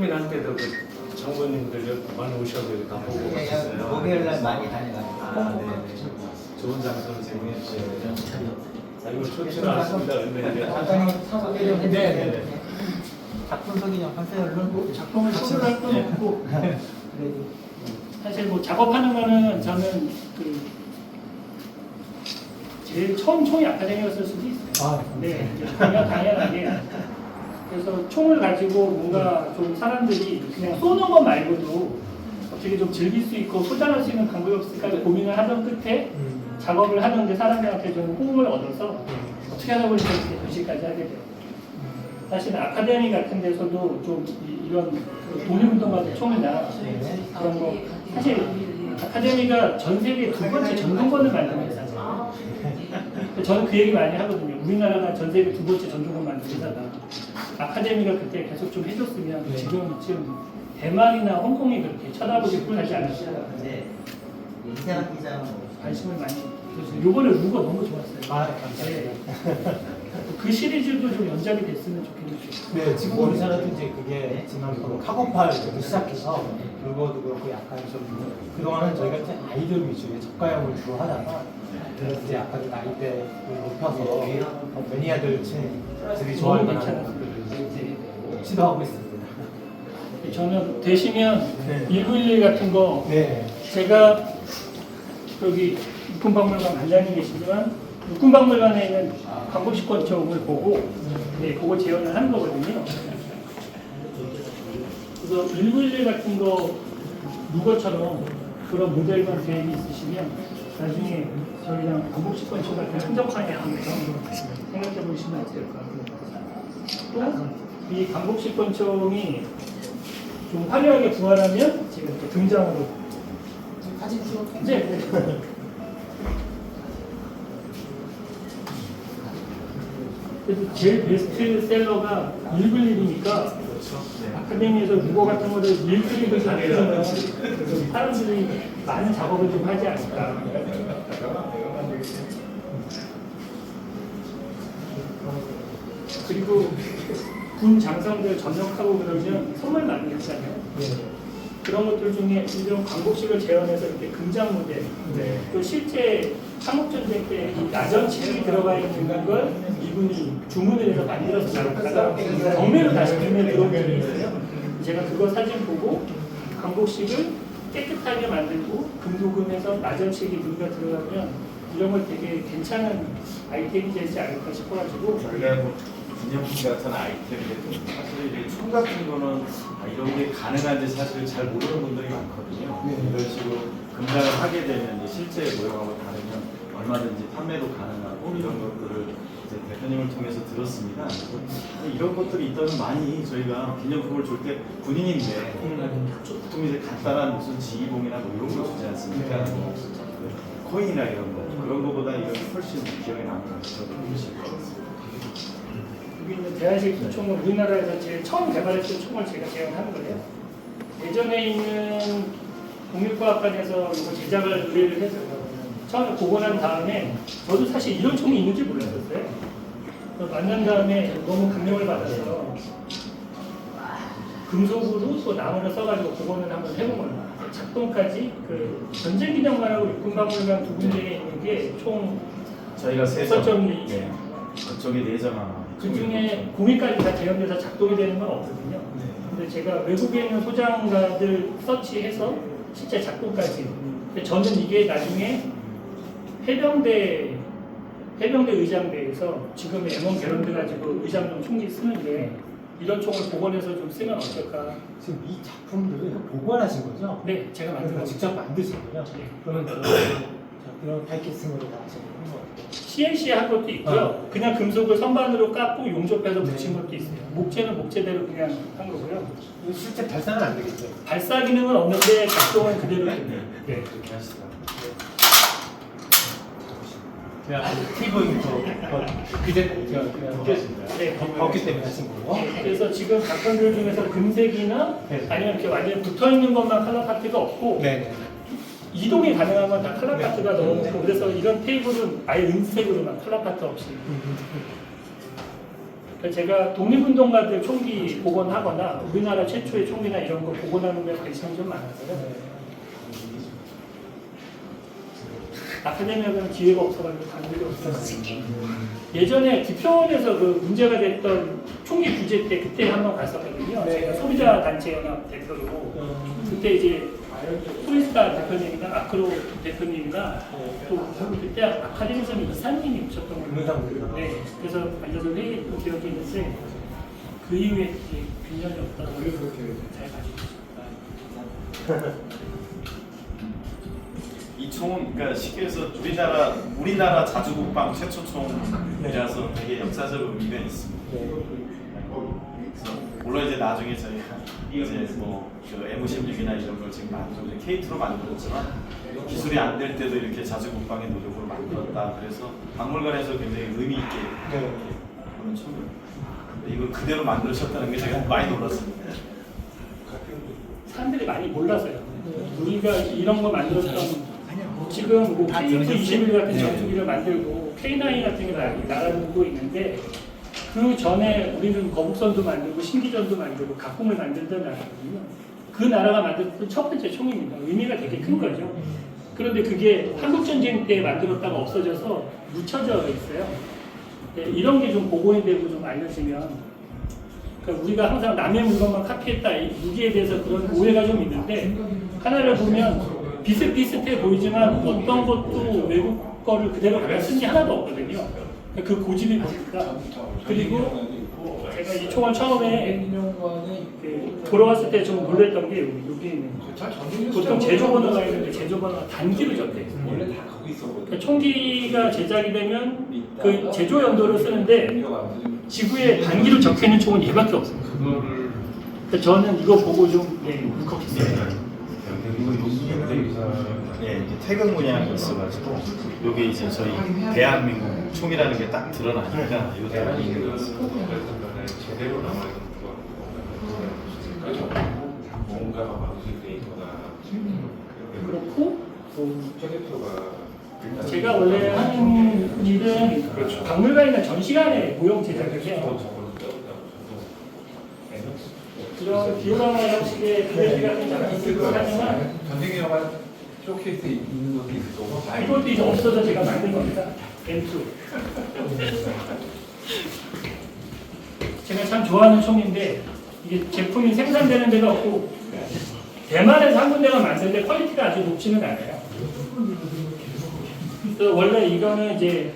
세미나 때도 그 장모님들 많이 오셔서 다 보고 가셨어요. 목요일날 많이 다녀가요. 아, 네. 좋은 장소를 제공해주셔서 이거 좋지는 않습니다. 근데 이제 작가님 소개 좀 해주세요. 네. 작품 소개 좀 하세요. 얼른. 작품을 소개할 건 네. 없고 그래도 사실 뭐 작업하는 거는 저는 그 제일 처음 총이 아카데미였을 수도 있어요. 아, 네, 그냥 당연하게. 그래서 총을 가지고 뭔가 좀 사람들이 그냥 쏘는 것 말고도 어떻게 좀 즐길 수 있고 소장할 수 있는 방법이 없을까 고민을 하던 끝에 작업을 하는데 사람들한테 좀 호응을 얻어서 어떻게 하다 보니까 이렇게 전시까지 하게 돼요. 사실은 아카데미 같은 데서도 좀 이런 독립운동가들 총이나 그런 거 사실 아카데미가 전 세계 두 번째 전동권을 만드는 회사잖아요. 저는 그 얘기 많이 하거든요. 우리나라가 전 세계 두 번째 전동권 만드는 회사다. 아카데미가 그때 계속 좀 해줬으면 지금 대만이나 홍콩이 그렇게 쳐다보지 하지 않았을까. 이상한 기자는 관심을 많이 주셔서 요번에 루가 너무 좋았어요. 아, 감사합니다. 그 시리즈도 좀 연장이 됐으면 좋겠네요. 네, 지금 우리나라도 이제 그게 지난번 카고팔부터 시작해서 그거도 그렇고 약간 좀 그동안은 저희가 이제 아이돌 위주의 저가형을 주로 하다가 그래서 이제 약간 나이대를 높여서 매니아들이 좋아할 만한 것들을 시도하고 있습니다. 저는 되시면 네. 1911 같은 거 네. 제가 여기 육군박물관 관장님 계시지만 육군박물관에 있는 광복식권총을 보고 그거 재현을 하는 거거든요. 그래서 1911 같은 거 누구처럼 그런 모델만 계획이 있으시면 나중에 저희랑 광복식권총 같은 한정판에 한번 생각해 보시면 어떨까. 또 이 광복식권총이 좀 화려하게 부활하면 지금 이렇게 등장으로 사진 찍어. 네. 그래서 제일 베스트셀러가 111이니까 아카데미에서 무거 같은 거를 111을 가르치면 사람들이 많은 작업을 좀 하지 않을까. 그리고 군 장성들 전역하고 그러면 선물 많이 했잖아요. 그런 것들 중에 이런 광복식을 재현해서 이렇게 금장 무대, 또 실제 한국전쟁 때 이 나전책이 들어가 있는 걸 이분이 주문을 해서 만들어서 나갔다가 경매로 다시 국내에 들어온 적이 있어요. 제가 그거 사진 보고 광복식을 깨끗하게 만들고 금도금해서 나전책이 누가 들어가면 이런 걸 되게 괜찮은 아이템이 되지 않을까 싶어가지고 저희가 뭐 기념품 같은 아이템인데 사실 이제 총 같은 거는 이런 게 가능한지 사실 잘 모르는 분들이 많거든요. 이런 식으로 금장을 하게 되면 이제 실제 모형하고 다르면 얼마든지 판매도 가능하고 이런 것들을 이제 대표님을 통해서 들었습니다. 그래서 이런 것들이 있다면 많이 저희가 기념품을 줄 때 군인인데 조금 이제 간단한 무슨 지휘봉이나 뭐 이런 거 주지 않습니까? 뭐 코인이나 이런 거 그런 거보다 이런 게 훨씬 기억에 남는 것 같아요. 여기 있는 대한식 총은 우리나라에서 제일 처음 개발했던 총을 제가 제안한 거예요. 예전에 있는 국립과학관에서 이거 제작을 의뢰를 해서 처음에 보고 난 다음에 저도 사실 이런 총이 있는지 몰랐었어요. 만난 다음에 너무 감명을 받아서 금속으로 또 나무를 써가지고 복원을 한번 해본 거예요. 작동까지 그 전쟁기념관하고 육군박물관 두 군데에 있는 게 총 저희가 세 6점이 네. 그쪽에 내장 하나. 그 중에 공예까지 다 재현돼서 작동이 되는 건 없거든요. 근데 제가 외국에 있는 소장가들 서치해서 실제 작동까지. 근데 저는 이게 나중에 해병대 의장대에서 지금의 M1 게런드 가지고 의장용 총기 쓰는데 이런 총을 복원해서 좀 쓰면 어떨까? 지금 이 작품들을 복원하신 거죠? 네, 제가 만든 그러니까 거 직접 만드신 거예요? 네. 그러면 그런 타이캐스팅으로 다 하시는 거예요? CNC 한 것도 있고요. 그냥 금속을 선반으로 깎고 용접해서 붙인 것도 있어요. 목재는 목재대로 그냥 한 거고요. 이거 실제 발사는 안 되겠죠? 발사 기능은 없는데 작동은 그대로 됩니다. 네. 그렇게 하시더라고요. 제가 TV 그제 제가 네. 벗기 때문에 하신 거고. 네, 그래서 지금 작품들 중에서 금색이나 네. 아니면 이렇게 완전히 붙어 있는 것만 컬러 파트가 없고 네. 이동이 가능한 건 다 컬러 파트가 넣어놓고 그래서 이런 테이블은 아예 은색으로만 컬러 파트 없이 그러니까 제가 독립운동가들 총기 복원하거나 우리나라 최초의 총기나 이런 거 복원하는 데 관심이 좀 많았어요. 아카데미아는 기회가 없어가지고 간 적이 없어요. 예전에 기평원에서 그 문제가 됐던 총기 규제 때 그때 한번 갔었거든요. 제가 소비자 단체 연합 대표로 그때 이제 프리스타 대표님이나 아크로 대표님이나 또 그때 아카데미에서는 이사님이 오셨던 거예요. 네, 그래서 앉아서 회의했던 기억이 있는데 그 이후에 이제 균형이 없다고 잘 가지고 이 총은 그러니까 쉽게 해서 우리나라 자주국방 최초 총이라서 되게 역사적 의미가 있습니다. 그래서 물론 이제 나중에 저희가 이제 뭐그 M16이나 이런 걸 지금 만들고 K2로 만들었지만 기술이 안 될 때도 이렇게 자주국방의 노력으로 만들었다. 그래서 박물관에서 굉장히 의미 있게 이렇게 보는 총입니다. 이걸 그대로 만드셨다는 게 제가 많이 놀랐습니다. 사람들이 많이 몰라서요. 우리가 이런 거 만들었던 지금 뭐 KF-21 같은 전투기를 만들고 K9 같은 게 나가고 있는데 그 전에 우리는 거북선도 만들고 신기전도 만들고 각공을 만들던 나라거든요. 그 나라가 만들었던 첫 번째 총입니다. 의미가 되게 큰 거죠. 그런데 그게 한국전쟁 때 만들었다가 없어져서 묻혀져 있어요. 네, 이런 게 좀 복원이 되고 좀 알려지면 그러니까 우리가 항상 남의 물건만 카피했다 무기에 대해서 그런 오해가 좀 있는데 하나를 보면 비슷비슷해 보이지만 어떤 것도 외국 거를 그대로 갖다 쓴 게 하나도 없거든요. 그 고집이 보니까. 그리고 제가 이 총을 처음에 돌아왔을 때 좀 놀랬던 게 여기 있는 보통 제조 번호가 있는데 제조 번호가 단기로 적혀 있어요. 원래 다 거기 있었거든요. 그러니까 총기가 제작이 되면 그 제조 연도를 쓰는데 지구에 단기로 적혀 있는 총은 얘밖에 없습니다. 그러니까 저는 이거 보고 좀 울컥했어요. 예, 이제 태극 문양이 있어가지고 이게 이제 저희 대한민국 총이라는 게 딱 드러나니까 이것도 많이 있는 것 같습니다. 제대로 남아있는 거 뭔가가 방식돼 있거나 그렇고 최대표가 제가 원래 하는 일은 박물관이나 전시관에 모형 제작을 해요. 그런 디오라마 형식의 비대지 같은 작품들도 하지만 전쟁 영화 쇼케이스에 있는 것도 있고 이것도 이제 없어서 제가 만든 겁니다. M2. 제가 참 좋아하는 총인데 이게 제품이 생산되는 데가 없고 대만에서 한 군데가 만드는데 퀄리티가 아주 높지는 않아요. 그래서 원래 이거는 이제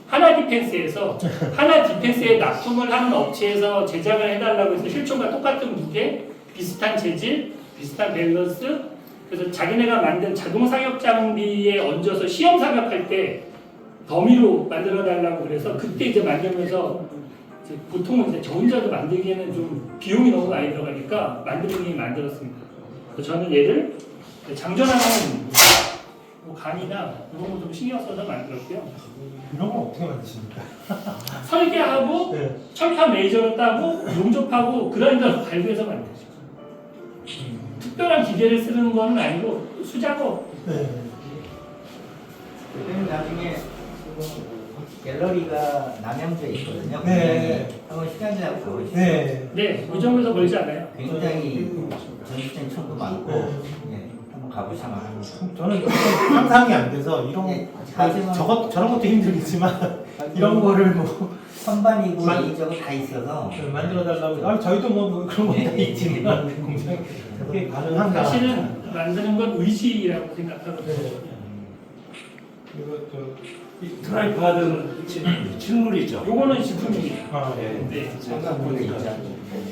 하나 디펜스에서 하나 디펜스에 납품을 하는 업체에서 제작을 해달라고 해서 실총과 똑같은 무게, 비슷한 재질, 비슷한 밸런스. 그래서 자기네가 만든 자동 사격 장비에 얹어서 시험 사격할 때 더미로 만들어 달라고 그래서 그때 이제 만들면서 이제 보통은 이제 저 혼자도 만들기에는 좀 비용이 너무 많이 들어가니까 만들기 만들었습니다. 그래서 저는 얘를 장전하는 뭐 간이나 이런 거 좀 신경 써서 만들었고요. 이런 건 어떻게 만드십니까? 설계하고 네. 철판 레이저를 따고 용접하고 그라인더로 발구해서 만들죠. 특별한 기계를 쓰는 건 아니고 수작업. 네. 그때는 나중에 갤러리가 남양주에 있거든요. 네. 한번 시간 내고 가보시죠. 네. 네, 이 정도에서 멀지 않아요. 굉장히 전시된 총도 많고 예, 한번 가보시면 저는 이렇게 상상이 안 돼서 이런 네, 저런 것도 힘들겠지만 이런 거를 뭐 선반이고 만- 레이저가 다 있어서 만들어 달라고 저희도 뭐 그런 것도 네. 있지만 굉장히 그게 가능한가? 사실은 만드는 건 의지라고 생각하거든요. 네. 이 드라이브 하던 식물이죠. 요거는 식품입니다. 아, 네. 네. 상상분이 있죠.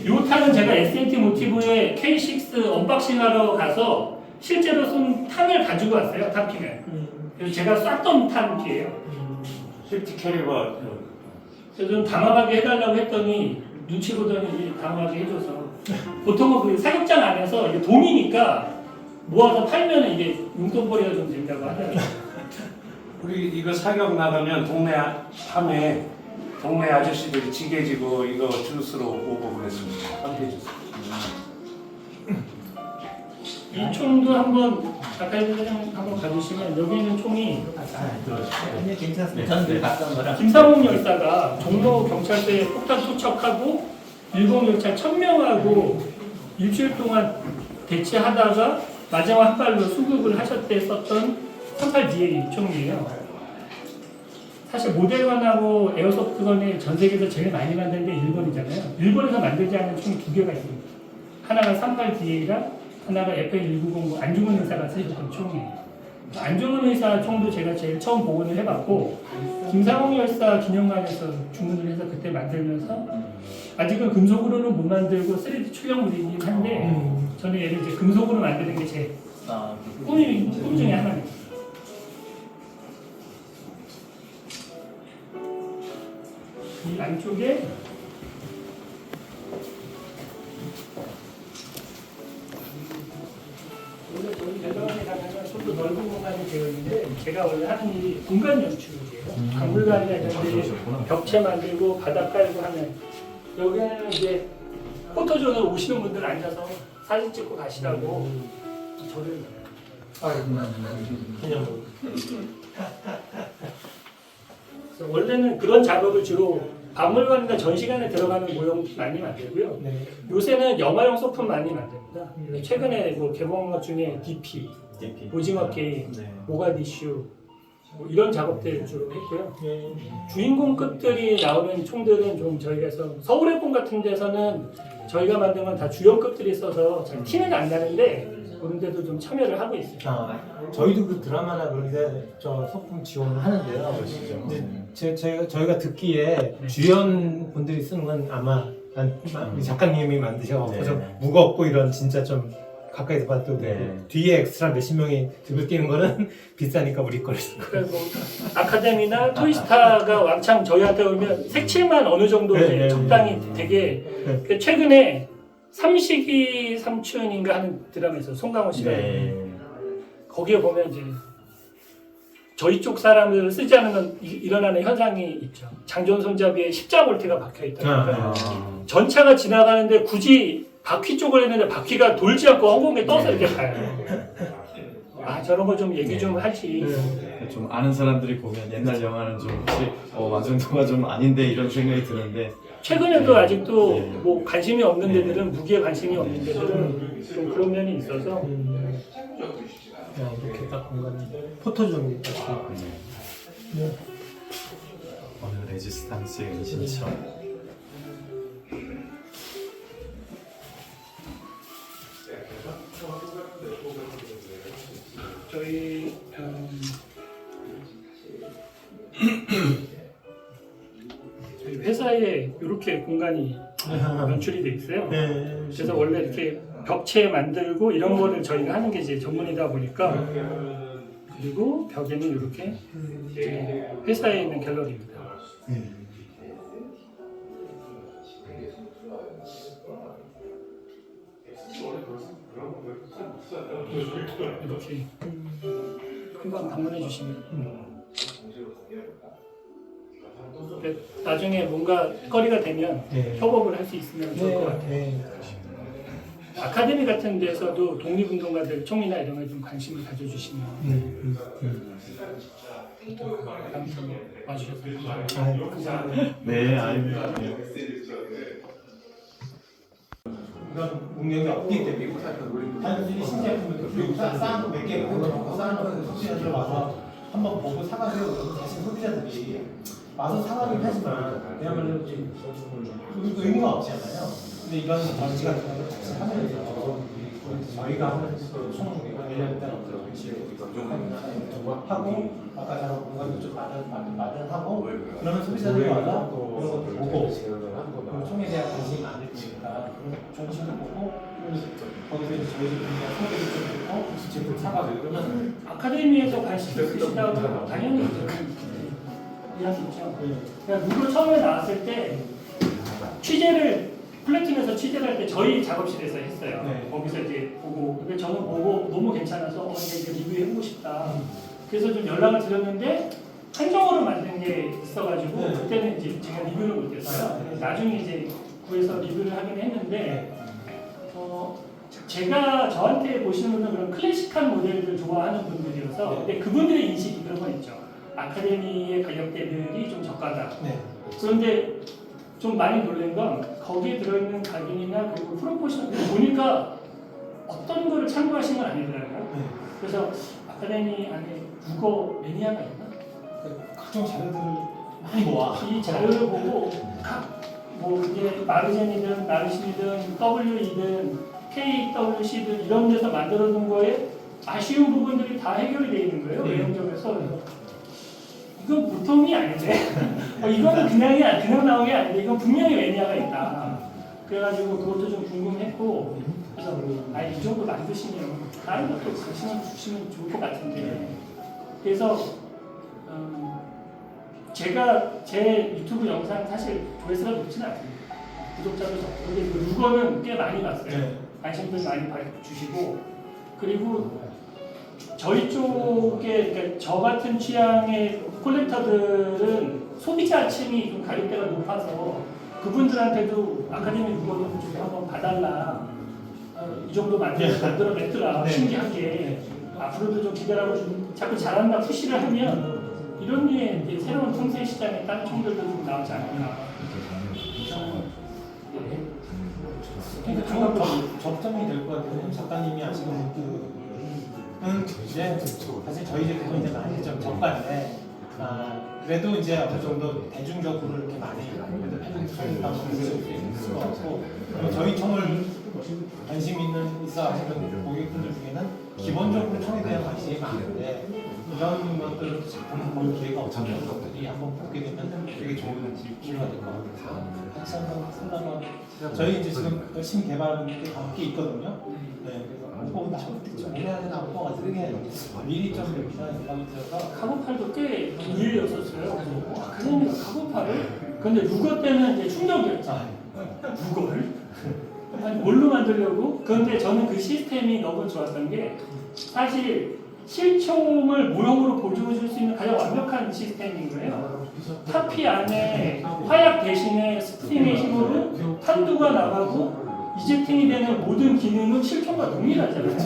요 탄은 제가 SNT 모티브의 K6 언박싱하러 가서 실제로 쏜 탄을 가지고 왔어요. 탄핀을. 그래서 제가 쐈던 탄이에요. 실티 캐리버 그래서 좀 당황하게 해달라고 했더니 눈치 보더니 당황하게 해줘서 보통은 그 사격장 안에서 이게 돈이니까 모아서 팔면 이게 용돈벌이가 좀 된다고 하더라고요. 우리 이거 사격 나가면 동네 밤에 동네 아저씨들이 지게 지고 이거 주스로 오고 그랬습니다. 함께 주스. 이 총도 한번 아카이브 사장 한번 가주시면 여기 있는 총이 네, 괜찮습니다. 저는 늘 봤던 거랑 김상홍 열사가 종로 경찰서에 폭탄 투척하고 일본 경찰 1000명하고 일주일 동안 대치하다가 마지막 한 발로 수급을 하셨대 썼던 38DA 총이에요. 사실 모델건하고 에어소프트건이 전 세계에서 제일 많이 만드는 게 일본이잖아요. 일본에서 만들지 않은 총이 두 개가 있습니다. 하나가 38DA랑 하나가 FN1909 안중근 의사가 쓰셨던 총이에요. 안중근 의사 총도 제가 제일 처음 복원을 해봤고 김상홍 열사 기념관에서 주문을 해서 그때 만들면서 아직은 금속으로는 못 만들고 3D 출력물이긴 한데 저는 얘를 이제 금속으로 만드는 게 제 꿈 중에 하나입니다. 이 안쪽에 원래 저희 대전에 가면 좀 더 넓은 공간이 되어 있는데 제가 원래 하는 일이 공간 연출이에요. 박물관이나 이런 데 벽체 만들고 바닥 깔고 하는 여기는 이제 포토존으로 오시는 분들 앉아서 사진 찍고 가시라고 저를 그래서 원래는 그런 작업을 주로 박물관이나 전시관에 들어가는 모형 많이 만들고요. 네. 요새는 영화용 소품 많이 만듭니다. 최근에 뭐 개봉한 것 중에 DP, 오징어 게임, 모가디슈 뭐 이런 작업들 주로 했고요. 주인공급들이 나오는 총들은 좀 저희가 해서 서울의 꿈 같은 데서는 저희가 만든 건 다 주연급들이 있어서 잘 티는 안 나는데 그런 데도 좀 참여를 하고 있어요. 저희도 그 드라마나 그런데 저 소품 지원을 하는데요. 근데 저희가 듣기에 주연 분들이 쓰는 건 아마 우리 작가님이 만드셔서 좀 무겁고 이런 진짜 좀 가까이서 봐도 되고 뒤에 엑스트라 몇십 명이 등을 뛰는 거는 비싸니까 우리 거를 쓰고. 그리고 아카데미나 토이스타가 왕창 저희한테 오면 색칠만 어느 정도 이제 적당히 되게 최근에 삼식이 삼촌인가 하는 드라마에서 송강호 씨가 거기에 보면 이제 저희 쪽 사람들을 쓰지 않으면 일어나는 현상이 있죠. 장전 손잡이에 십자 볼트가 박혀 있다. 전차가 지나가는데 굳이 바퀴 쪽을 했는데 바퀴가 돌지 않고 허공에 떠서 이렇게 가요. 아 저런 거 좀 얘기 좀 하지. 좀 아는 사람들이 보면 옛날 영화는 좀 혹시 완성도가 좀 아닌데 이런 생각이 드는데 최근에도 아직도 뭐 관심이 없는 데들은 무기에 관심이 없는 데들은 좀 그런 면이 있어서 이렇게 딱 공간이 포토존이 어느 레지스탕스의 은신처. 저희 저희 회사에 이렇게 공간이 연출이 돼 있어요. 그래서 원래 이렇게 벽체 만들고 이런 거를 저희가 하는 게 이제 전문이다 보니까 그리고 벽에는 이렇게 이제 회사에 있는 갤러리입니다. 이렇게 한번 방문해 주시면 나중에 뭔가 거리가 되면 협업을 할 수 있으면 좋을 것 같아요. 아카데미 같은 데서도 독립운동가들 총이나 이런 거에 좀 관심을 가져주시면 아무튼 와주셔서 감사합니다. 네, 아닙니다. 능력이 없기 때문에 단순히 신제품을 그리고 쌓아놓은 몇 개를 쌓아놓은 소비자들 와서 한번 보고 사가세요. 그러면 사실 소비자들이 와서 사가긴 하지만 그야말로 의무가 없잖아요. 근데 이런 전시 같은 거를 같이 하면서 저희가 하는 총 관련된 하고 아까 저런 공간도 좀 마련하고 그러면 소비자들이 와서 이런 것도 보고 그리고 총에 대한 관심이 많을 테니까 그런 전시도 보고 거기서 이제 저희들 그냥 소개도 좀 듣고 제품 사가고 그러면 아카데미에서 관심 있으시다고 당연히 이해할 수 있죠. 그러니까 누구 처음에 나왔을 때 취재를 플래툰에서 취재를 할 때 저희 작업실에서 했어요. 거기서 이제 보고 근데 저는 보고 너무 괜찮아서 이거 리뷰해보고 싶다. 그래서 좀 연락을 드렸는데 한정으로 만든 게 있어가지고 그때는 이제 제가 리뷰를 못했어요. 나중에 이제 구해서 리뷰를 하긴 했는데 제가 저한테 보시는 분은 그런 클래식한 모델들 좋아하는 분들이어서 근데 그분들의 인식이 그런 건 있죠. 아카데미의 가격대들이 좀 저가다. 네. 그런데 좀 많이 놀란 건 거기에 들어있는 가격이나 그리고 프로포션 보니까 어떤 거를 참고하신 건 아니더라고요. 네. 그래서 아카데미 안에 국어 매니아가 있나? 각종 자료들을 많이 모아. 이 자료를 보고 뭐 이게 마르젠이든 나르신이든 WE든 KWC든 이런 데서 만들어 놓은 거에 아쉬운 부분들이 다 해결이 되어 있는 거예요. 외형적에서. 이건 보통이 아닌데 이거는 그냥 나온 게 아닌데 이건 분명히 매니아가 있다. 그래가지고 그것도 좀 궁금했고 그래서 이 정도 만드시면 다른 것도 관심을 주시면 좋을 것 같은데 그래서 제가 제 유튜브 영상 사실 조회수가 높지는 않습니다. 구독자도 적고 근데 그 루거는 꽤 많이 봤어요. 네. 관심들 많이 주시고 그리고 저희 쪽에 그러니까 저 같은 취향의 콜렉터들은 소비자층이 좀 가격대가 높아서 그분들한테도 아카데미 루거도 좀 한번 봐달라. 이 정도 만들어냈더라. 네. 신기하게 앞으로도 좀 기대하고 좀 자꾸 잘한다 푸시를 하면 이런 류의 이제 새로운 통세 시장에 다른 총들도 좀 나오지 않을까. 그러니까 좋은 접점이 될 것 같아요. 작가님이 하시는 그 이제 사실 저희 제품은 이제 많이 좀 저가인데 그래도 이제 어느 정도 대중적으로 이렇게 많이 해준다고 볼 수 같고 그리고 저희 총을 관심 있어 하시는 고객분들 중에는 기본적으로 총에 대한 관심이 많은데 이런 것들을 작품 볼 기회가 없는 것들이 한번 보게 되면 되게 좋은 기회가 될 것 같아서 같이 한번 상담하고 저희 이제 지금 열심히 개발하는 게 밖에 있거든요. 네, 그래서 올해야 되나 안 뽑아가지고 미리 좀 이렇게 연락이 드려서 카고팔도 꽤 의외였었어요. 그래서 아카데미가 카고팔을? 근데 루거 때는 이제 충격이었죠. 루거를? 아니 뭘로 만들려고? 그런데 저는 그 시스템이 너무 좋았던 게 사실 실총을 모형으로 보여줄 수 있는 가장 완벽한 시스템인 거예요. 타피 안에 화약 대신에 스프링의 힘으로 탄두가 나가고 이젝팅이 되는 모든 기능은 실총과 동일하잖아요.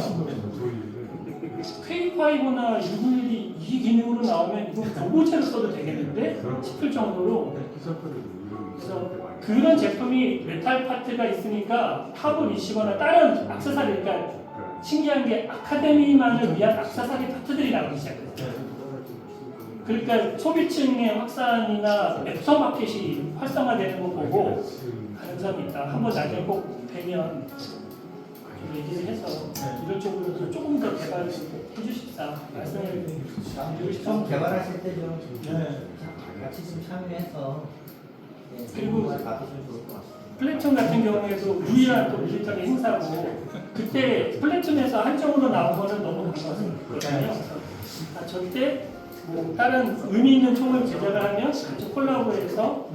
K5나 U91이 이 기능으로 나오면 이건 교보체로 써도 되겠는데 싶을 정도로 그래서 그런 제품이 메탈 파트가 있으니까 하부 리시버나 다른 액세서리 그러니까 신기한 게 아카데미만을 위한 액세서리 파트들이 나오기 시작했어요. 그러니까 소비층의 확산이나 앱서 마켓이 활성화되는 거 보고 가능성이 있다. 한번 나중에 꼭 뵈면 얘기를 해서 이런 쪽으로 조금 더 개발해 주십사 말씀을 드리고 싶습니다. 좀 개발하실 때좀 네. 같이 좀 참여해서 그리고 받으시면 좋을 것 같습니다. 플래툰 같은 경우에도 유일한 또 밀리터리 행사고 그때 플래툰에서 한정으로 나온 거는 너무 반가웠거든요. 저때 뭐 다른 의미 있는 총을 제작을 하면 같이 콜라보해서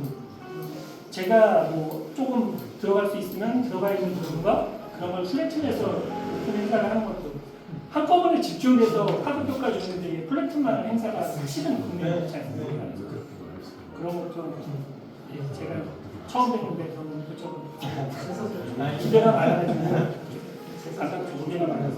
제가 뭐 조금 들어갈 수 있으면 들어가 있는 부분과 그런 걸 플래툰에서 행사를 하는 것도 한꺼번에 집중해서 파급 효과 주는데 이게 플래툰만한 행사가 사실은 국내에 잘 모르겠어요. 그런 것도 제가 처음 뵀는데 저는 그쪽은 기대가 많아가지고 가장 기대가 많아서